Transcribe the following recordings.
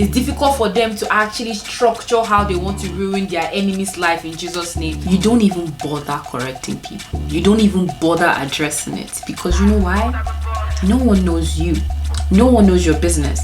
It's difficult for them to actually structure how they want to ruin their enemy's life in Jesus' name. You don't even bother correcting people. You don't even bother addressing it, because you know why? No one knows you. No one knows your business.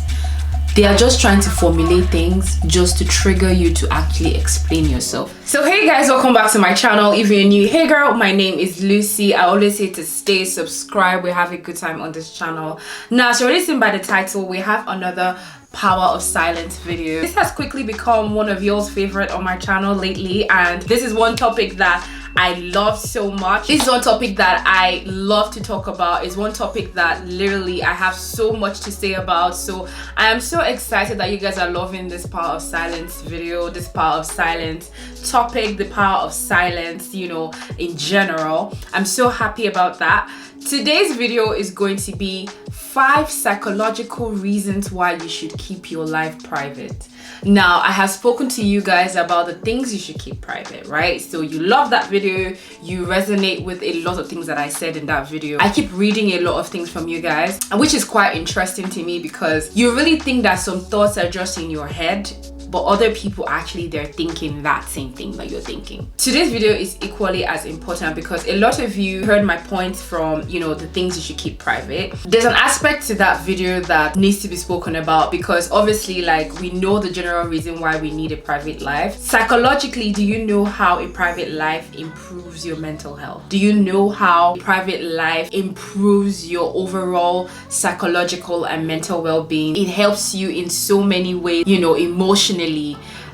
They are just trying to formulate things just to trigger you to actually explain yourself. So hey guys, welcome back to my channel. If you're new, hey girl, my name is Lucy. I always say to stay subscribed. We have a good time on this channel. Now, as you already seen by the title, we have another power of silence video. This has quickly become one of y'all's favorite on my channel lately, and this is one topic that I love so much. This is one topic that I love to talk about. It's one topic that literally I have so much to say about. So I am so excited that you guys are loving this power of silence video, this power of silence topic, the power of silence, you know, in general. I'm so happy about that. Today's video is going to be 5 psychological reasons why you should keep your life private. Now, I have spoken to you guys about the things you should keep private, right? So you love that video, you resonate with a lot of things that I said in that video. I keep reading a lot of things from you guys, which is quite interesting to me, because you really think that some thoughts are just in your head, but other people actually, they're thinking that same thing that you're thinking. Today's video is equally as important because a lot of you heard my points from, you know, the things you should keep private. There's an aspect to that video that needs to be spoken about, because obviously, like, we know the general reason why we need a private life. Psychologically, do you know how a private life improves your mental health? Do you know how a private life improves your overall psychological and mental well-being? It helps you in so many ways, you know, emotionally.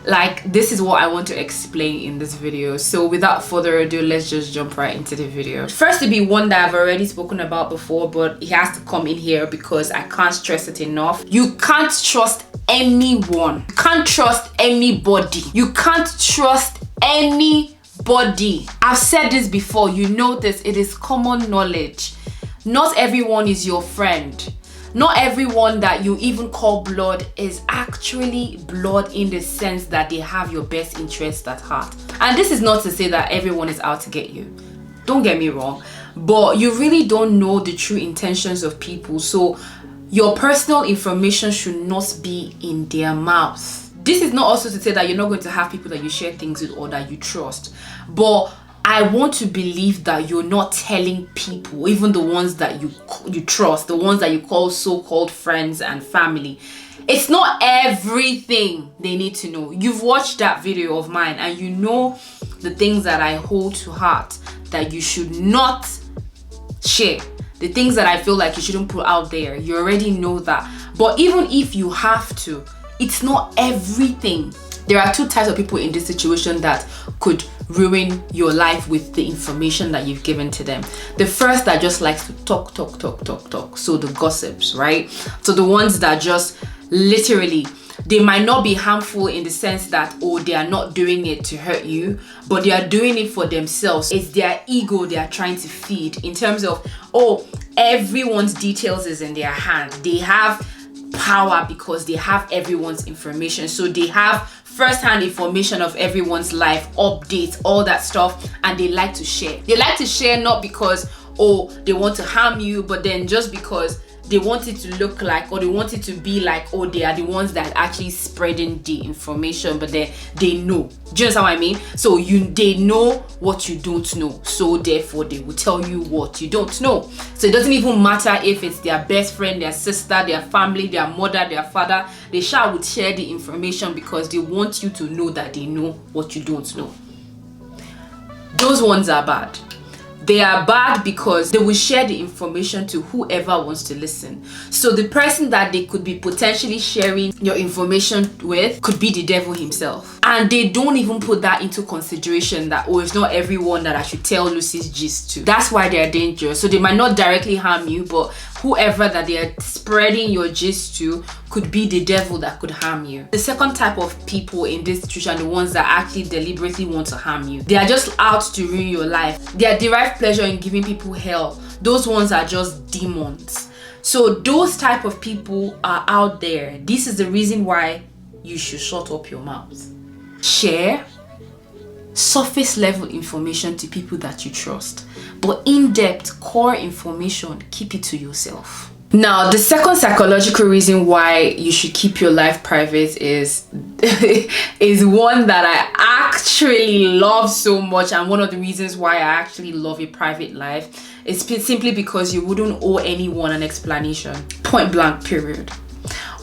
Like, this is what I want to explain in this video. So without further ado, let's just jump right into the video. First, to be one that I've already spoken about before, but it has to come in here because I can't stress it enough. You can't trust anyone. You can't trust anybody. You can't trust anybody. I've said this before, you know this, it is common knowledge. Not everyone is your friend. Not everyone that you even call blood is actually blood in the sense that they have your best interest at heart. And this is not to say that everyone is out to get you. Don't get me wrong. But you really don't know the true intentions of people. So your personal information should not be in their mouth. This is not also to say that you're not going to have people that you share things with or that you trust. But I want to believe that you're not telling people, even the ones that you trust, the ones that you call so-called friends and family. It's not everything they need to know. You've watched that video of mine and you know the things that I hold to heart that you should not share. The things that I feel like you shouldn't put out there. You already know that. But even if you have to, it's not everything. There are 2 types of people in this situation that could ruin your life with the information that you've given to them. The first that just likes to talk. So the gossips, right? So the ones that just literally, they might not be harmful in the sense that, oh, they are not doing it to hurt you, but they are doing it for themselves. It's their ego they are trying to feed in terms of, oh, everyone's details is in their hand. They have power because they have everyone's information. So they have first-hand information of everyone's life, updates, all that stuff, and they like to share. They like to share not because, oh, they want to harm you, but then just because they want it to look like, or they want it to be like, oh, they are the ones that are actually spreading the information, but then they know. Do you understand what I mean? So they know what you don't know, so therefore they will tell you what you don't know. So it doesn't even matter if it's their best friend, their sister, their family, their mother, their father. They would share the information because they want you to know that they know what you don't know. Those ones are bad. They are bad because they will share the information to whoever wants to listen. So the person that they could be potentially sharing your information with could be the devil himself. And they don't even put that into consideration that, oh, it's not everyone that I should tell Lucy's gist to. That's why they're dangerous. So they might not directly harm you, but whoever that they are spreading your gist to could be the devil that could harm you. The second type of people in this situation, the ones that actually deliberately want to harm you. They are just out to ruin your life. They derive pleasure in giving people hell. Those ones are just demons. So those type of people are out there. This is the reason why you should shut up your mouth. Share surface level information to people that you trust, but in-depth core information, keep it to yourself. Now, the second psychological reason why you should keep your life private is is one that I actually love so much, and one of the reasons why I actually love a private life is simply because you wouldn't owe anyone an explanation. Point blank, period.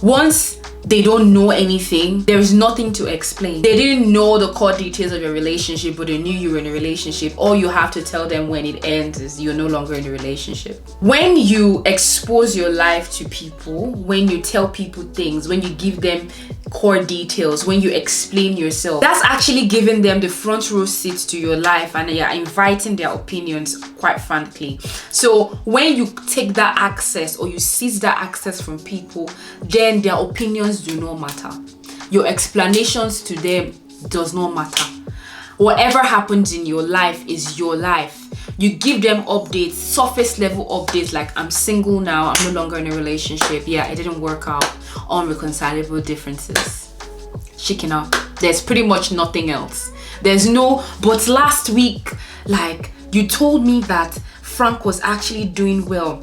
Once they don't know anything, there is nothing to explain. They didn't know the core details of your relationship, but they knew you were in a relationship. All you have to tell them when it ends is you're no longer in a relationship. When you expose your life to people, when you tell people things, when you give them core details, when you explain yourself, that's actually giving them the front row seat to your life, and you're inviting their opinions, quite frankly. So when you take that access, or you seize that access from people, then their opinions do not matter. Your explanations to them does not matter. Whatever happens in your life is your life. You give them updates, surface level updates, like I'm single now, I'm no longer in a relationship, yeah, it didn't work out, unreconcilable differences, chicken out. There's pretty much nothing else. There's no, but last week, like, you told me that Frank was actually doing well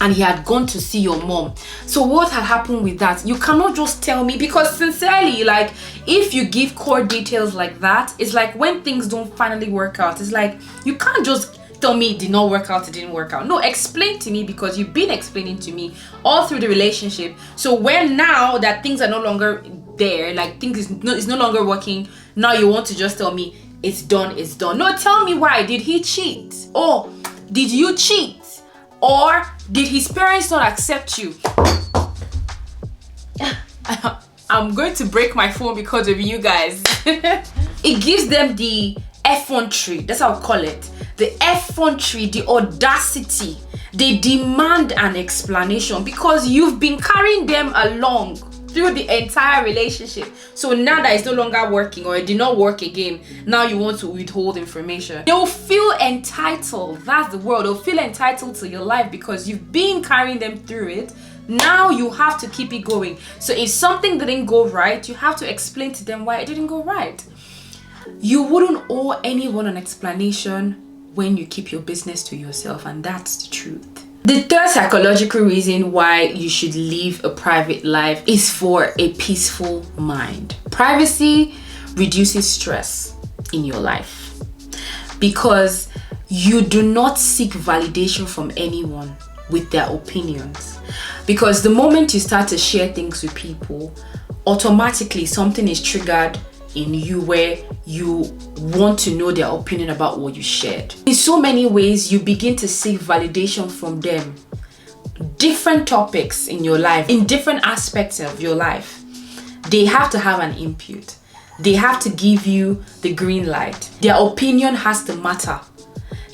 and he had gone to see your mom. So what had happened with that? You cannot just tell me, because sincerely, like, if you give core details like that, it's like when things don't finally work out, it's like you can't just tell me it did not work out, it didn't work out. No, explain to me, because you've been explaining to me all through the relationship. So when now that things are no longer there, like things is no longer working, now you want to just tell me it's done, it's done. No, tell me why. Did he cheat? Or did you cheat? Or did his parents not accept you? I'm going to break my phone because of you guys. It gives them the effrontery, that's how I call it. The effrontery, the audacity. They demand an explanation because you've been carrying them along through the entire relationship. So now that it's no longer working, or it did not work again, now you want to withhold information. They'll feel entitled. That's the word. They'll feel entitled to your life because you've been carrying them through it. Now you have to keep it going. So if something didn't go right, you have to explain to them why it didn't go right. You wouldn't owe anyone an explanation when you keep your business to yourself, and that's the truth. The third psychological reason why you should live a private life is for a peaceful mind. Privacy reduces stress in your life because you do not seek validation from anyone with their opinions. Because the moment you start to share things with people, automatically something is triggered in you where you want to know their opinion about what you shared. In so many ways, you begin to seek validation from them. Different topics in your life, in different aspects of your life, they have to have an input. They have to give you the green light. Their opinion has to matter.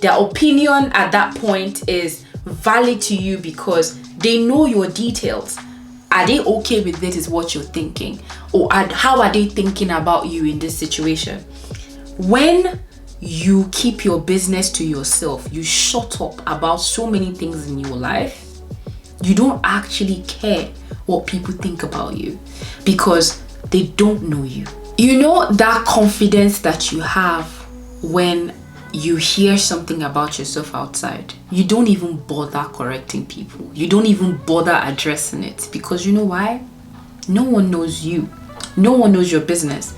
Their opinion at that point is valid to you because they know your details. Are they okay with this is what you're thinking? Or how are they thinking about you in this situation? When you keep your business to yourself, you shut up about so many things in your life, you don't actually care what people think about you because they don't know you. You know that confidence that you have when you hear something about yourself outside, you don't even bother correcting people. You don't even bother addressing it because you know why? No one knows you. No one knows your business.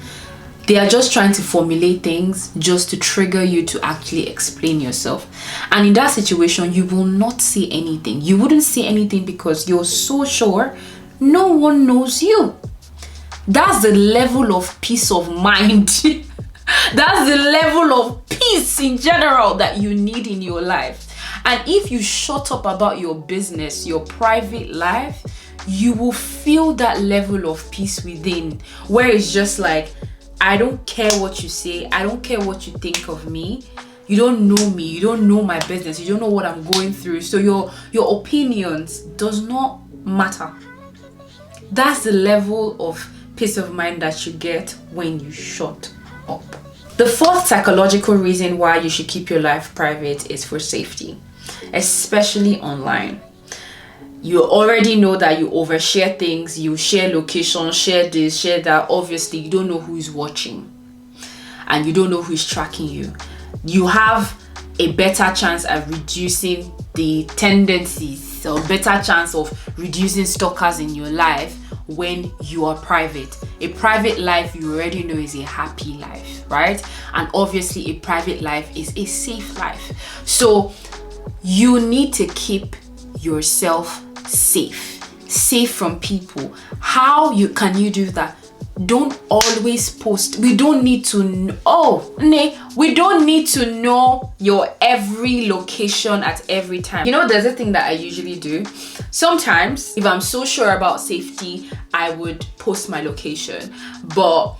They are just trying to formulate things just to trigger you to actually explain yourself. And in that situation, you will not see anything. You wouldn't see anything because you're so sure no one knows you. That's the level of peace of mind. That's the level of peace in general that you need in your life. And if you shut up about your business, your private life, you will feel that level of peace within where it's just like, I don't care what you say. I don't care what you think of me. You don't know me. You don't know my business. You don't know what I'm going through. So your opinions does not matter. That's the level of peace of mind that you get when you shut up. The fourth psychological reason why you should keep your life private is for safety, especially online. You already know that you overshare things, you share location, share this, share that. Obviously, you don't know who is watching and you don't know who is tracking you. You have a better chance at reducing the tendencies a better chance of reducing stalkers in your life when you are private. A private life, you already know, is a happy life, right? And obviously a private life is a safe life. So you need to keep yourself safe from people. How can you do that? Don't always post. We don't need to we don't need to know your every location at every time. You know, there's a thing that I usually do. Sometimes if I'm so sure about safety, I would post my location. But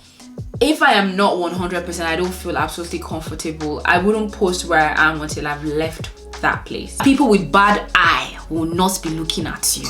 if I am not 100%, I don't feel absolutely comfortable, I wouldn't post where I am until I've left that place. People with bad eye will not be looking at you.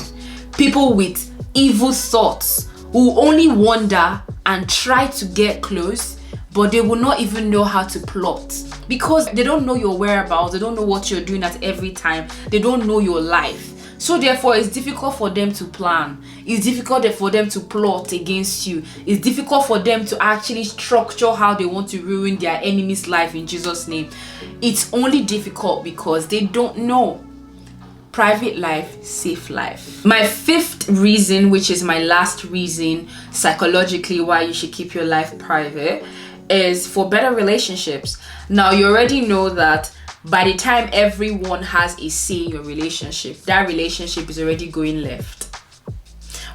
People with evil thoughts will only wander and try to get close, but they will not even know how to plot because they don't know your whereabouts. They don't know what you're doing at every time. They don't know your life. So therefore, it's difficult for them to plan. It's difficult for them to plot against you. It's difficult for them to actually structure how they want to ruin their enemy's life in Jesus' name. It's only difficult because they don't know. Private life, safe life. My fifth reason, which is my last reason psychologically why you should keep your life private, is for better relationships. Now, you already know that by the time everyone has a say in your relationship, that relationship is already going left.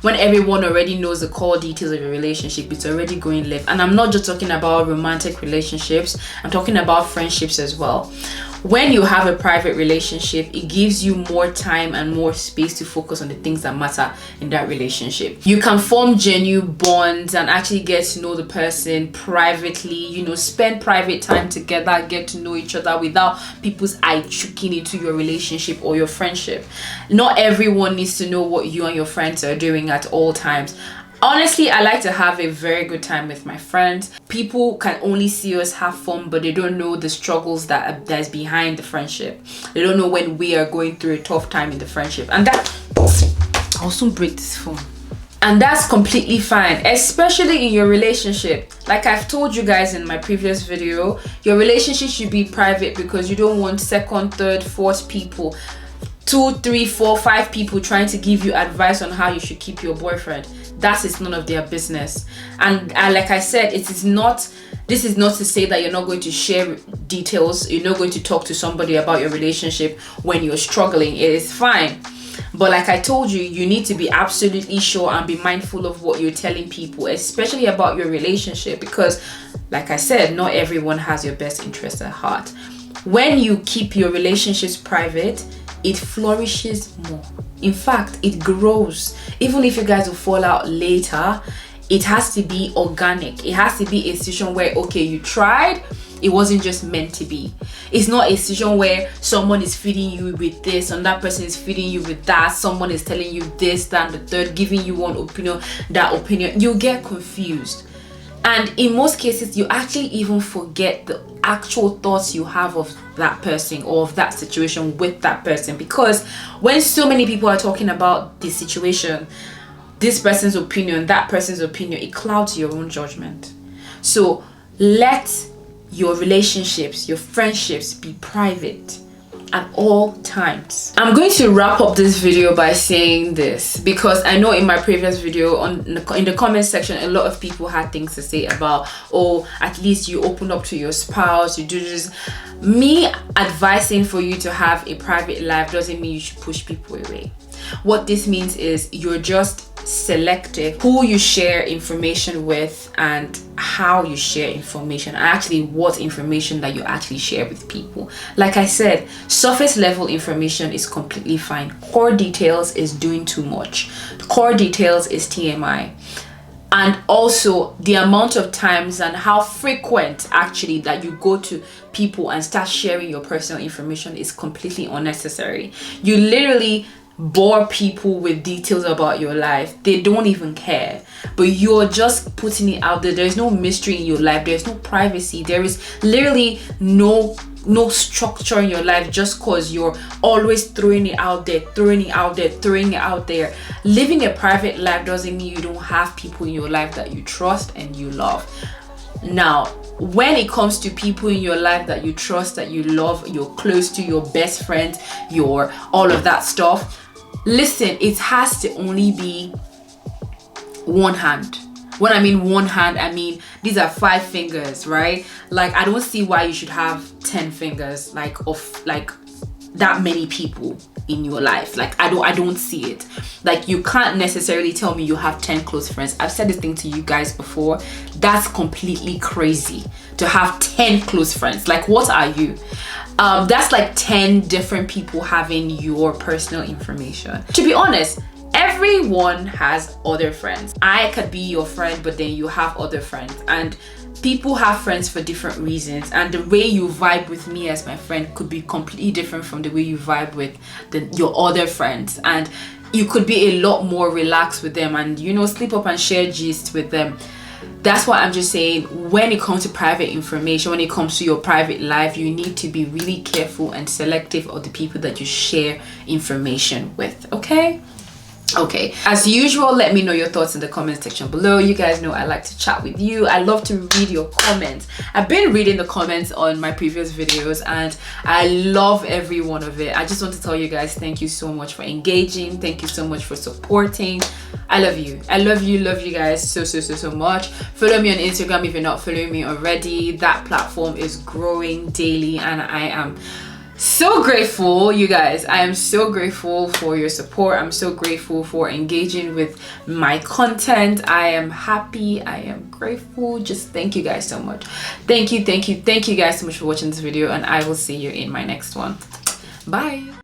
When everyone already knows the core details of your relationship, it's already going left. And I'm not just talking about romantic relationships, I'm talking about friendships as well. When you have a private relationship, it gives you more time and more space to focus on the things that matter in that relationship. You can form genuine bonds and actually get to know the person privately, spend private time together, get to know each other without people's eye chooking into your relationship or your friendship. Not everyone needs to know what you and your friends are doing at all times. Honestly, I like to have a very good time with my friends. People can only see us have fun, but they don't know the struggles that's behind the friendship. They don't know when we are going through a tough time in the friendship. And I'll soon break this phone. And that's completely fine, especially in your relationship. Like I've told you guys in my previous video, your relationship should be private because you don't want second, third, fourth people, 2, 3, 4, 5 people trying to give you advice on how you should keep your boyfriend. That is none of their business. And like I said, this is not to say that you're not going to share details, you're not going to talk to somebody about your relationship when you're struggling. It is fine. But like I told you, you need to be absolutely sure and be mindful of what you're telling people, especially about your relationship, because like I said, not everyone has your best interest at heart. When you keep your relationships private, it flourishes more. In fact, it grows. Even if you guys will fall out later, it has to be organic. It has to be a situation where, okay, you tried, it wasn't just meant to be. It's not a situation where someone is feeding you with this and that person is feeding you with that. Someone is telling you this, that, and the third, giving you one opinion, that opinion. You get confused. And in most cases, you actually even forget the actual thoughts you have of that person or of that situation with that person. Because when so many people are talking about the situation, this person's opinion, that person's opinion, it clouds your own judgment. So let your relationships, your friendships be private at all times. I'm going to wrap up this video by saying this because I know in my previous video in the comment section, a lot of people had things to say about, oh, at least you open up to your spouse, you do this. Me advising for you to have a private life doesn't mean you should push people away. What this means is you're just selective who you share information with and how you share information, and actually what information that you actually share with people. Like I said, surface level information is completely fine. Core details is doing too much. Core details is TMI. And also the amount of times and how frequent actually that you go to people and start sharing your personal information is completely unnecessary. You literally bore people with details about your life. They don't even care, but you're just putting it out there. There's no mystery in your life. There's no privacy. There is literally no structure in your life just because you're always throwing it out there. Living a private life doesn't mean you don't have people in your life that you trust and you love. Now, when it comes to people in your life that you trust, that you love, you're close to, your best friend, your all of that stuff, Listen, it has to only be one hand. When I mean one hand, I mean these are 5 fingers, right? Like, I don't see why you should have 10 fingers, like, of like that many people in your life. Like, I don't see it. Like, you can't necessarily tell me you have 10 close friends. I've said this thing to you guys before. That's completely crazy to have 10 close friends. Like, what are you? That's like 10 different people having your personal information. To be honest, everyone has other friends. I could be your friend, but then you have other friends, and people have friends for different reasons, and the way you vibe with me as my friend could be completely different from the way you vibe with your other friends, and you could be a lot more relaxed with them and, you know, sleep up and share gist with them. That's why I'm just saying, when it comes to private information, when it comes to your private life, you need to be really careful and selective of the people that you share information with. Okay, as usual, let me know your thoughts in the comment section below. You guys know I like to chat with you. I love to read your comments. I've been reading the comments on my previous videos and I love every one of it. I just want to tell you guys, thank you so much for engaging. Thank you so much for supporting. I love you. I love you guys so much. Follow me on Instagram if you're not following me already. That platform is growing daily and I am so grateful, you guys. I am so grateful for your support. I'm so grateful for engaging with my content. I am happy. I am grateful. Just thank you guys so much. Thank you guys so much for watching this video, and I will see you in my next one. Bye.